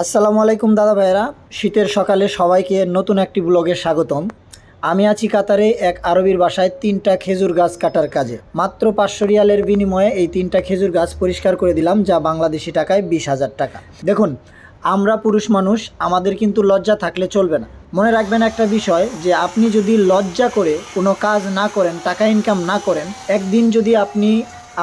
আসসালামু আলাইকুম দাদা ভাইয়েরা, শীতের সকালে সবাইকে নতুন একটি ব্লগে স্বাগতম। আমি আছি কাতারে এক আরবির বাসায় 3টা খেজুর গাছ কাটার কাজে। মাত্র 500 রিয়ালের বিনিময়ে এই 3টা খেজুর গাছ পরিষ্কার করে দিলাম, যা বাংলাদেশি টাকায় 20,000 টাকা। দেখুন, আমরা পুরুষ মানুষ, আমাদের কিন্তু লজ্জা থাকলে চলবে না। মনে রাখবেন একটা বিষয়, যে আপনি যদি লজ্জা করে কোনো কাজ না করেন, টাকা ইনকাম না করেন, একদিন যদি আপনি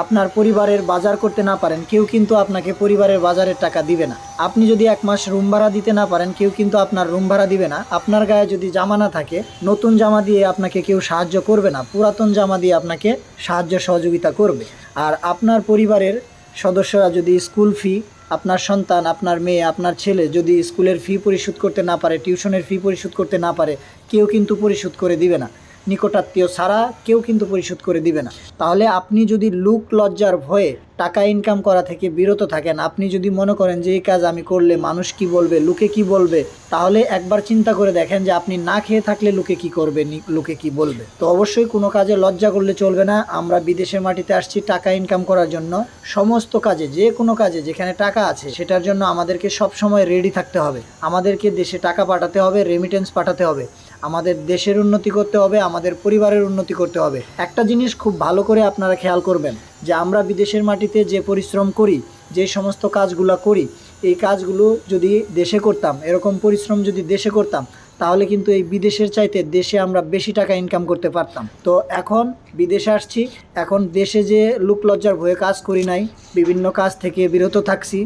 আপনার পরিবারের বাজার করতে না পারেন, কেউ কিন্তু আপনাকে পরিবারের বাজারের টাকা দিবে না। আপনি যদি 1 মাস রুম ভাড়া দিতে না পারেন, কেউ কিন্তু আপনার রুম ভাড়া দিবে না। আপনার গায়ে যদি জামা না থাকে, নতুন জামা দিয়ে আপনাকে কেউ সাহায্য করবে না, পুরাতন জামা দিয়ে আপনাকে সাহায্য সহযোগিতা করবে। আর আপনার পরিবারের সদস্যরা যদি স্কুল ফি, আপনার সন্তান, আপনার মেয়ে, আপনার ছেলে যদি স্কুলের ফি পরিশোধ করতে না পারে, টিউশনের ফি পরিশোধ করতে না পারে, কেউ কিন্তু পরিশোধ করে দিবে না। নিকটাত্মীয় ছাড়া কেউ কিন্তু পরিশোধ করে দিবে না। তাহলে আপনি যদি লুক লজ্জার ভয়ে টাকা ইনকাম করা থেকে বিরত থাকেন, আপনি যদি মনে করেন যে এই কাজ আমি করলে মানুষ কি বলবে, লোকে কি বলবে, তাহলে একবার চিন্তা করে দেখেন যে আপনি না খেয়ে থাকলে লোকে কি করবে, লোকে কি বলবে। তো অবশ্যই কোনো কাজে লজ্জা করলে চলবে না। আমরা বিদেশের মাটিতে আসছি টাকা ইনকাম করার জন্য। সমস্ত কাজে, যে কোনো কাজে যেখানে টাকা আছে, সেটার জন্য আমাদেরকে সবসময় রেডি থাকতে হবে। আমাদেরকে দেশে টাকা পাঠাতে হবে, রেমিটেন্স পাঠাতে হবে, আমাদের দেশের উন্নতি করতে হবে, আমাদের পরিবারের উন্নতি করতে হবে। একটা জিনিস খুব ভালো করে আপনারা খেয়াল করবেন, যে আমরা বিদেশের মাটিতে যে পরিশ্রম করি, যে সমস্ত কাজগুলো করি, এই কাজগুলো যদি দেশে করতাম, এরকম পরিশ্রম যদি দেশে করতাম, তাহলে কিন্তু এই বিদেশের চাইতে দেশে আমরা বেশি টাকা ইনকাম করতে পারতাম। তো এখন বিদেশে আসছি, এখন দেশে যে লোক লজ্জার ভয়ে কাজ করি নাই, বিভিন্ন কাজ থেকে বিরত থাকছি,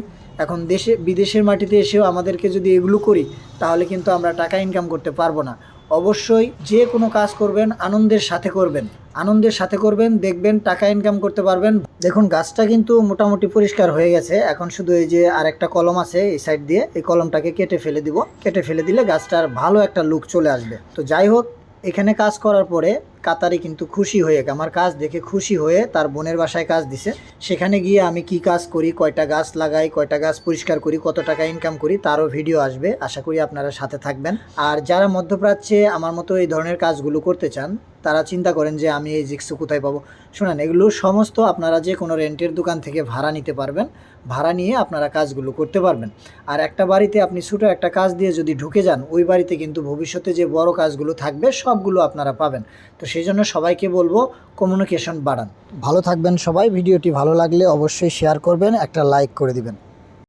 এখন বিদেশের মাটিতে এসেও আমাদেরকে যদি এগুলো করি, তাহলে কিন্তু আমরা টাকা ইনকাম করতে পারবো না। অবশ্যই যে কোনো কাজ করবেন আনন্দের সাথে করবেন, আনন্দের সাথে করবেন, দেখবেন টাকা ইনকাম করতে পারবেন। দেখুন, গাছটা কিন্তু মোটামুটি পরিষ্কার হয়ে গেছে। এখন শুধু এই যে আরেকটা কলম আছে এই সাইড দিয়ে, এই কলমটাকে কেটে ফেলে দিব। কেটে ফেলে দিলে গাছটার ভালো একটা লুক চলে আসবে। তো যাই হোক, এখানে কাজ করার পরে কাতারি কিন্তু খুশি হয়ে, আমার কাজ দেখে খুশি হয়ে তার বোনের বাসায় কাজ দিছে। সেখানে গিয়ে আমি কি কাজ করি, কয়টা গাছ লাগাই, কয়টা গাছ পরিষ্কার করি, কত টাকা ইনকাম করি, তারও ভিডিও আসবে। আশা করি আপনারা সাথে থাকবেন। আর যারা মধ্যপ্রাচ্যে আমার মতো এই ধরনের কাজগুলো করতে চান, তারা চিন্তা করেন যে আমি এই জিক্সু কোথায় পাবো। শোনেন, এগুলো সমস্ত আপনারা যে কোনো রেন্টের দোকান থেকে ভাড়া নিতে পারবেন। ভাড়া নিয়ে আপনারা কাজগুলো করতে পারবেন। আর একটা বাড়িতে আপনি ছোটো একটা কাজ দিয়ে যদি ঢুকে যান, ওই বাড়িতে কিন্তু ভবিষ্যতে যে বড় কাজগুলো থাকবে সবগুলো আপনারা পাবেন। তো সেই জন্য সবাইকে বলবো, কমিউনিকেশন বাড়ান। ভালো থাকবেন সবাই। ভিডিওটি ভালো লাগলে অবশ্যই শেয়ার করবেন, একটা লাইক করে দিবেন।